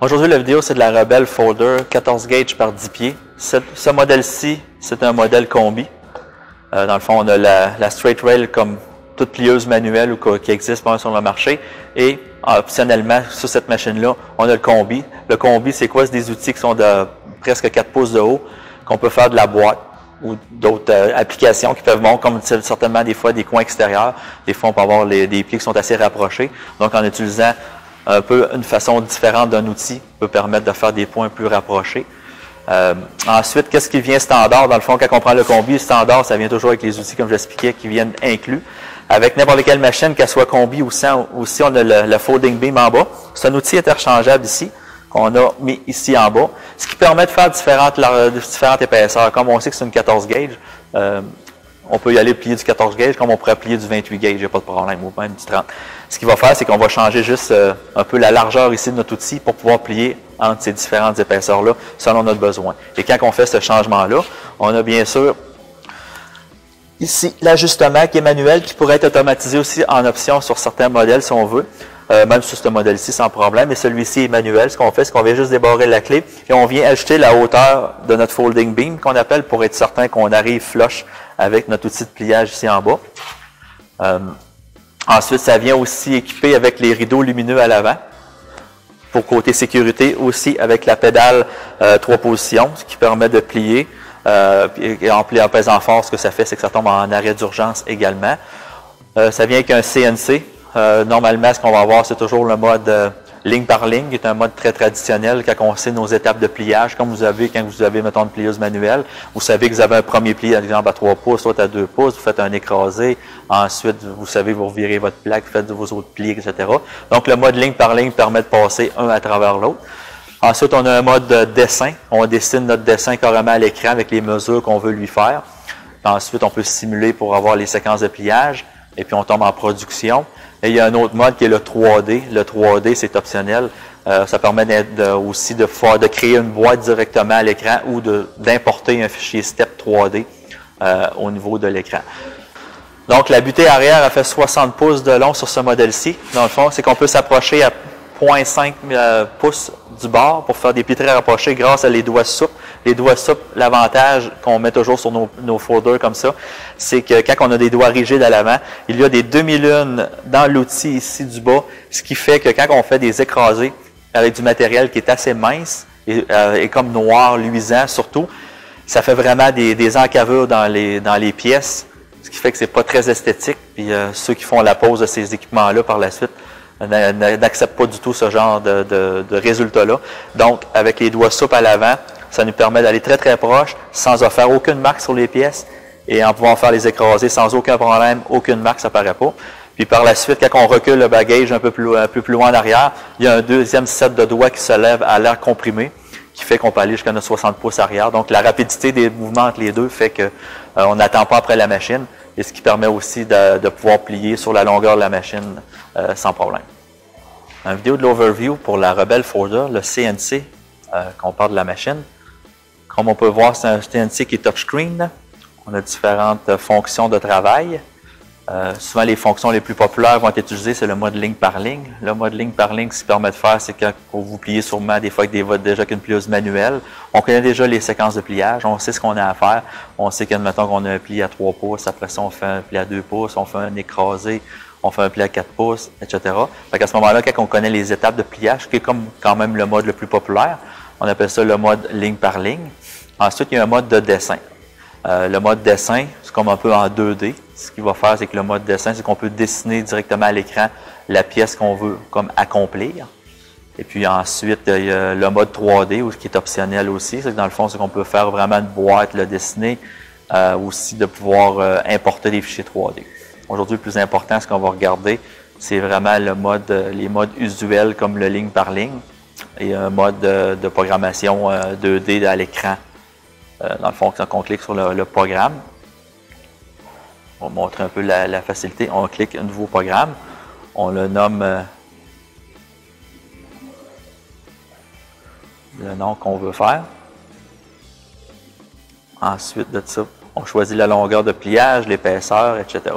Aujourd'hui, la vidéo, c'est de la Rebelle Folder 14 gauge par 10 pieds. Ce modèle-ci, c'est un modèle combi. Dans le fond, on a la straight rail comme toute plieuse manuelle ou qui existe sur le marché. Et optionnellement, sur cette machine-là, on a le combi. Le combi, c'est quoi? C'est des outils qui sont de presque 4 pouces de haut, qu'on peut faire de la boîte ou d'autres applications qui peuvent monter, comme certainement des fois des coins extérieurs. Des fois, on peut avoir des pieds qui sont assez rapprochés. Donc, en utilisant un peu une façon différente d'un outil peut permettre de faire des points plus rapprochés. Ensuite, qu'est-ce qui vient standard? Dans le fond, quand on prend le combi, standard, ça vient toujours avec les outils, comme j'expliquais, qui viennent inclus. Avec n'importe quelle machine, qu'elle soit combi ou sans, aussi on a le folding beam en bas. C'est un outil interchangeable ici, qu'on a mis ici en bas, ce qui permet de faire différentes épaisseurs. Comme on sait que c'est une 14 gauge, on peut y aller plier du 14 gauge comme on pourrait plier du 28 gauge, il n'y a pas de problème, ou même du 30. Ce qu'il va faire, c'est qu'on va changer juste un peu la largeur ici de notre outil pour pouvoir plier entre ces différentes épaisseurs-là selon notre besoin. Et quand on fait ce changement-là, on a bien sûr ici l'ajustement qui est manuel, qui pourrait être automatisé aussi en option sur certains modèles si on veut. Même sur ce modèle-ci sans problème, et celui-ci est manuel. Ce qu'on fait, c'est qu'on vient juste débarrer la clé et on vient ajuster la hauteur de notre folding beam qu'on appelle pour être certain qu'on arrive flush avec notre outil de pliage ici en bas. Ensuite, ça vient aussi équipé avec les rideaux lumineux à l'avant. Pour côté sécurité, aussi avec la pédale 3 positions, ce qui permet de plier. Et en pesant fort, ce que ça fait, c'est que ça tombe en arrêt d'urgence également. Ça vient avec un CNC. Normalement, ce qu'on va avoir, c'est toujours le mode ligne par ligne, qui est un mode très traditionnel quand on sait nos étapes de pliage, comme vous avez quand vous avez, mettons, une plieuse manuelle. Vous savez que vous avez un premier pli, par exemple, à 3 pouces, l'autre à 2 pouces, vous faites un écrasé. Ensuite, vous savez, vous revirez votre plaque, vous faites vos autres plis, etc. Donc, le mode ligne par ligne permet de passer un à travers l'autre. Ensuite, on a un mode dessin. On dessine notre dessin carrément à l'écran avec les mesures qu'on veut lui faire. Ensuite, on peut simuler pour avoir les séquences de pliage. Et puis, on tombe en production. Et il y a un autre mode qui est le 3D. Le 3D, c'est optionnel. Ça permet aussi de créer une boîte directement à l'écran ou d'importer un fichier STEP 3D au niveau de l'écran. Donc, la butée arrière a fait 60 pouces de long sur ce modèle-ci. Dans le fond, c'est qu'on peut s'approcher à 0,5 pouces du bord pour faire des plis très rapprochés grâce à les doigts souples. Les doigts souples, l'avantage qu'on met toujours sur nos folders comme ça, c'est que quand on a des doigts rigides à l'avant, il y a des demi-lunes dans l'outil ici du bas, ce qui fait que quand on fait des écrasés avec du matériel qui est assez mince et comme noir, luisant surtout, ça fait vraiment des encavures dans les pièces, ce qui fait que c'est pas très esthétique. Puis ceux qui font la pose de ces équipements-là par la suite n'acceptent pas du tout ce genre de résultat-là. Donc, avec les doigts souples à l'avant, ça nous permet d'aller très très proche sans faire aucune marque sur les pièces et en pouvant faire les écraser sans aucun problème, aucune marque, ça paraît pas. Puis par la suite, quand on recule le bagage un peu plus loin en arrière, il y a un deuxième set de doigts qui se lève à l'air comprimé, qui fait qu'on peut aller jusqu'à notre 60 pouces arrière. Donc la rapidité des mouvements entre les deux fait que on n'attend pas après la machine, et ce qui permet aussi de pouvoir plier sur la longueur de la machine sans problème. Une vidéo de l'overview pour la Rebelle Folder, le CNC, qu'on parle de la machine. Comme on peut voir, c'est un CNC qui est touchscreen. On a différentes fonctions de travail. Souvent, les fonctions les plus populaires vont être utilisées, c'est le mode ligne par ligne. Le mode ligne par ligne, ce qui permet de faire, c'est quand vous pliez sûrement des fois avec déjà qu'une plieuse manuelle. On connaît déjà les séquences de pliage, on sait ce qu'on a à faire. On sait qu'admettons qu'on a un pli à 3 pouces, après ça, on fait un pli à 2 pouces, on fait un écrasé, on fait un pli à 4 pouces, etc. Fait qu'à ce moment-là, quand on connaît les étapes de pliage, qui est comme quand même le mode le plus populaire, on appelle ça le mode ligne par ligne. Ensuite, il y a un mode de dessin. Le mode dessin, c'est comme un peu en 2D. Ce qu'il va faire, c'est que le mode dessin, c'est qu'on peut dessiner directement à l'écran la pièce qu'on veut comme accomplir. Et puis ensuite, il y a le mode 3D, qui est optionnel aussi. C'est que dans le fond, c'est qu'on peut faire vraiment une boîte, le dessiner, aussi de pouvoir importer des fichiers 3D. Aujourd'hui, le plus important, ce qu'on va regarder, c'est vraiment les modes usuels comme le ligne par ligne et un mode de programmation 2D à l'écran. Dans le fond, quand on clique sur le programme, on va montrer un peu la facilité. On clique un nouveau programme, on le nomme le nom qu'on veut faire. Ensuite de ça, on choisit la longueur de pliage, l'épaisseur, etc.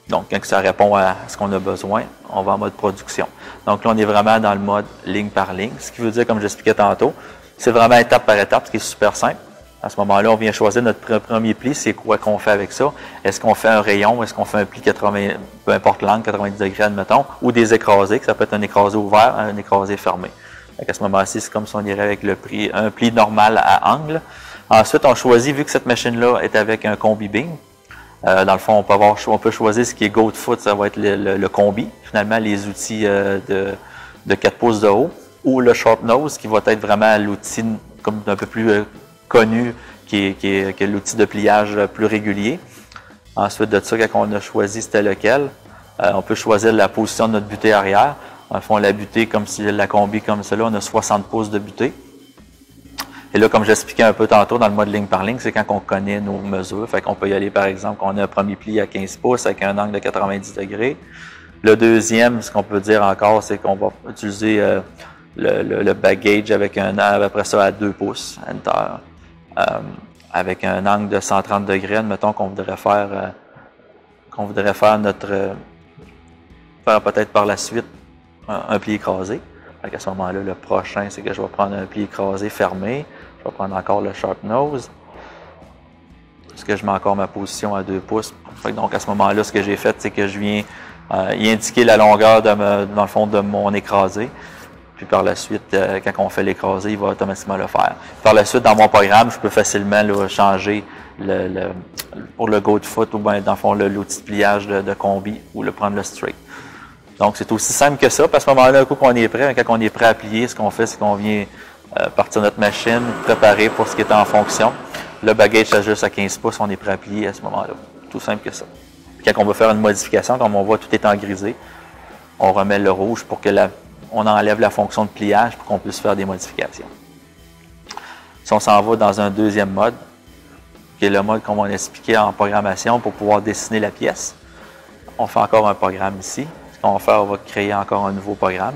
Donc, quand ça répond à ce qu'on a besoin, on va en mode production. Donc là, on est vraiment dans le mode ligne par ligne, ce qui veut dire, comme j'expliquais tantôt, c'est vraiment étape par étape, ce qui est super simple. À ce moment-là, on vient choisir notre premier pli, c'est quoi qu'on fait avec ça. Est-ce qu'on fait un rayon, est-ce qu'on fait un pli 80, peu importe l'angle, 90 degrés, admettons, ou des écrasés, que ça peut être un écrasé ouvert, un écrasé fermé. Donc à ce moment-ci, c'est comme si on irait avec un pli normal à angle. Ensuite, on choisit, vu que cette machine-là est avec un combi beam, dans le fond, on peut choisir ce qui est go de foot, ça va être le combi, finalement, les outils de 4 pouces de haut, ou le sharp nose, qui va être vraiment l'outil comme un peu plus connu, qui est l'outil de pliage plus régulier. Ensuite de ça, quand on a choisi c'était lequel, on peut choisir la position de notre butée arrière. Dans le fond, la butée, comme si la combi comme cela, on a 60 pouces de butée. Et là, comme j'expliquais un peu tantôt dans le mode ligne par ligne, c'est quand on connaît nos mesures. Fait qu'on peut y aller, par exemple, qu'on a un premier pli à 15 pouces avec un angle de 90 degrés. Le deuxième, ce qu'on peut dire encore, c'est qu'on va utiliser le back gauge avec un angle, après ça, à 2 pouces, enter. Avec un angle de 130 degrés, admettons qu'on voudrait faire faire peut-être par la suite un pli écrasé. À ce moment-là, le prochain, c'est que je vais prendre un pli écrasé fermé. Je vais prendre encore le sharp nose. Parce que je mets encore ma position à 2 pouces. Donc à ce moment-là, ce que j'ai fait, c'est que je viens y indiquer la longueur dans le fond de mon écrasé. Puis par la suite, quand on fait l'écrasé, il va automatiquement le faire. Par la suite, dans mon programme, je peux facilement là, changer pour le go de foot ou bien dans le fond l'outil de pliage de combi ou prendre le straight. Donc c'est aussi simple que ça. Puis à ce moment-là, un coup qu'on est prêt, quand on est prêt à plier, ce qu'on fait, c'est qu'on vient partir notre machine, préparer pour ce qui est en fonction. Le bagage s'ajuste à 15 pouces, on est prêt à plier à ce moment-là. Tout simple que ça. Puis quand on va faire une modification, comme on voit tout est en grisé, on remet le rouge pour que on enlève la fonction de pliage pour qu'on puisse faire des modifications. Si on s'en va dans un deuxième mode, qui est le mode qu'on va expliquer en programmation pour pouvoir dessiner la pièce, on fait encore un programme ici. Ce qu'on va faire, on va créer encore un nouveau programme.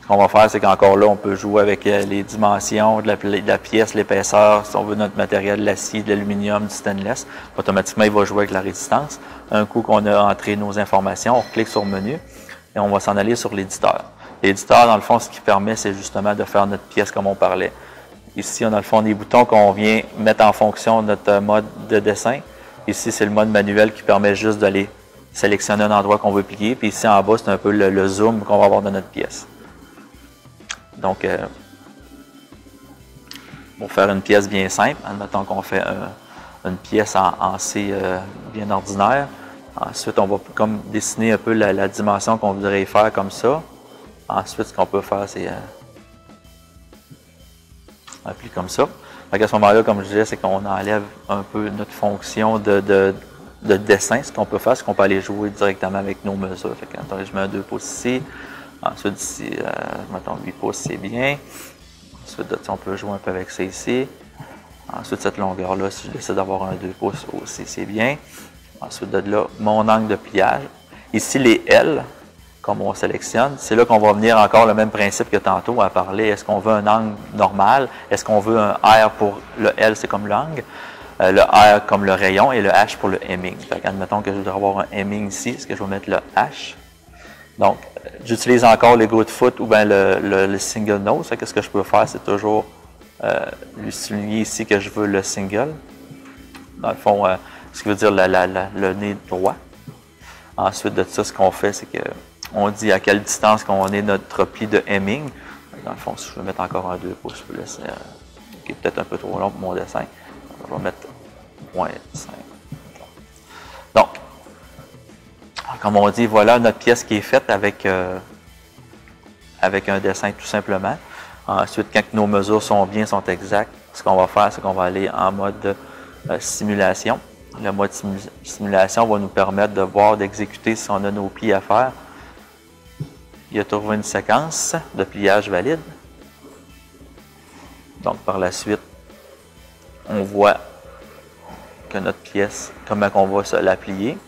Ce qu'on va faire, c'est qu'encore là, on peut jouer avec les dimensions de la pièce, l'épaisseur, si on veut notre matériel, l'acier, de l'aluminium, du stainless. Automatiquement, il va jouer avec la résistance. Un coup qu'on a entré nos informations, on clique sur Menu et on va s'en aller sur l'éditeur. L'éditeur, dans le fond, ce qui permet, c'est justement de faire notre pièce comme on parlait. Ici, on a le fond des boutons qu'on vient mettre en fonction de notre mode de dessin. Ici, c'est le mode manuel qui permet juste d'aller sélectionner un endroit qu'on veut plier. Puis ici, en bas, c'est un peu le zoom qu'on va avoir dans notre pièce. Donc, pour faire une pièce bien simple, admettons qu'on fait une pièce en C bien ordinaire. Ensuite, on va comme dessiner un peu la dimension qu'on voudrait y faire comme ça. Ensuite, ce qu'on peut faire, c'est un pli comme ça. Donc à ce moment-là, comme je disais, c'est qu'on enlève un peu notre fonction de dessin. Ce qu'on peut faire, c'est qu'on peut aller jouer directement avec nos mesures. Fait que, attends, je mets un 2 pouces ici. Ensuite, ici, mettons 8 pouces, c'est bien. Ensuite, de ça, on peut jouer un peu avec ça ici. Ensuite, cette longueur-là, si je décide d'avoir un 2 pouces aussi, c'est bien. Ensuite, de là, mon angle de pliage. Ici, les L, comme on sélectionne, c'est là qu'on va venir encore le même principe que tantôt à parler. Est-ce qu'on veut un angle normal? Est-ce qu'on veut un R pour le L, c'est comme l'angle? Le R comme le rayon et le H pour le hemming. Fait qu'admettons que je voudrais avoir un hemming ici. Est-ce que je vais mettre le H? Donc, j'utilise encore le go de foot ou bien le single nose. Ce que je peux faire, c'est toujours lui souligner ici que je veux le single. Dans le fond, ce qui veut dire le nez droit. Ensuite de ça, ce qu'on fait, c'est qu'on dit à quelle distance qu'on est notre pli de hemming. Dans le fond, si je veux mettre encore un 2 pouces, je peux laisser, qui est peut-être un peu trop long pour mon dessin. Je vais mettre 0.5. Donc, comme on dit, voilà notre pièce qui est faite avec un dessin tout simplement. Ensuite, quand nos mesures sont exactes, ce qu'on va faire, c'est qu'on va aller en mode simulation. Le mode simulation va nous permettre de voir, d'exécuter si on a nos plis à faire. Il a trouvé une séquence de pliage valide. Donc, par la suite, on voit que notre pièce, comment on va la plier.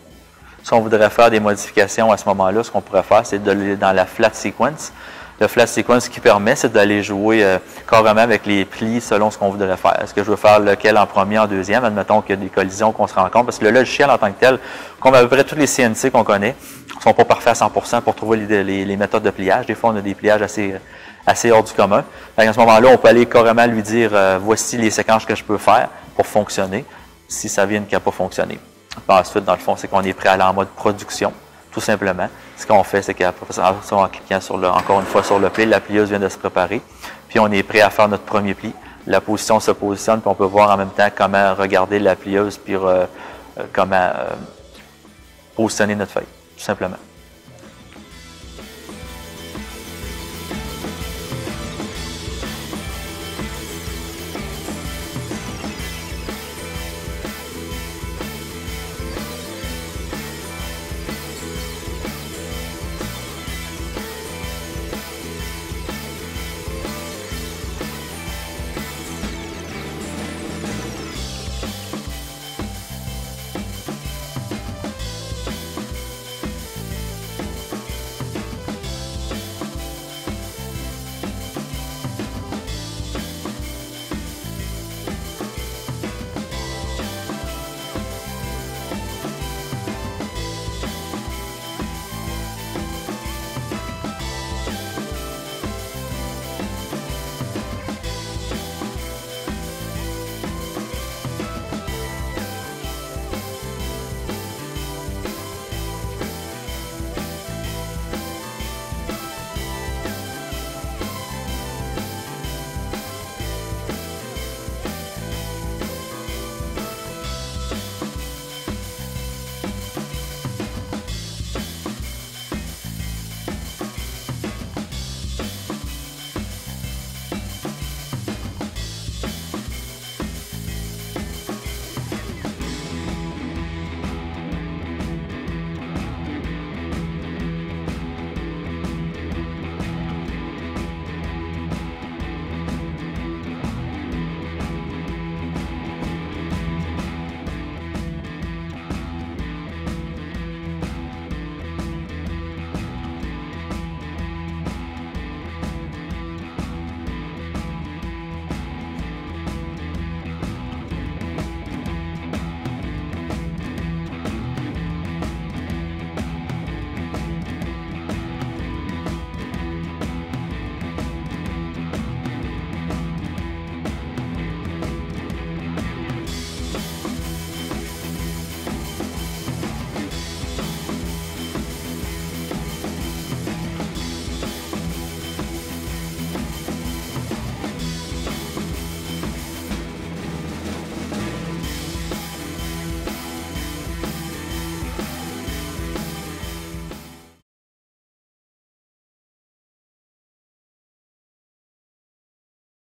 Si on voudrait faire des modifications à ce moment-là, ce qu'on pourrait faire, c'est d'aller dans la flat sequence. Le flat sequence, ce qui permet, c'est d'aller jouer carrément avec les plis selon ce qu'on voudrait faire. Est-ce que je veux faire lequel en premier, en deuxième? Admettons qu'il y a des collisions qu'on se rend compte, parce que le logiciel en tant que tel, comme à peu près tous les CNC qu'on connaît, ne sont pas parfaits à 100% pour trouver les méthodes de pliage. Des fois, on a des pliages assez hors du commun. À ce moment-là, on peut aller carrément lui dire voici les séquences que je peux faire pour fonctionner, si ça vient qui n'a pas fonctionné. Puis ensuite, dans le fond, c'est qu'on est prêt à aller en mode production, tout simplement. Ce qu'on fait, c'est qu'en cliquant encore une fois sur le pli, la plieuse vient de se préparer, puis on est prêt à faire notre premier pli. La position se positionne, puis on peut voir en même temps comment regarder la plieuse, puis comment positionner notre feuille, tout simplement.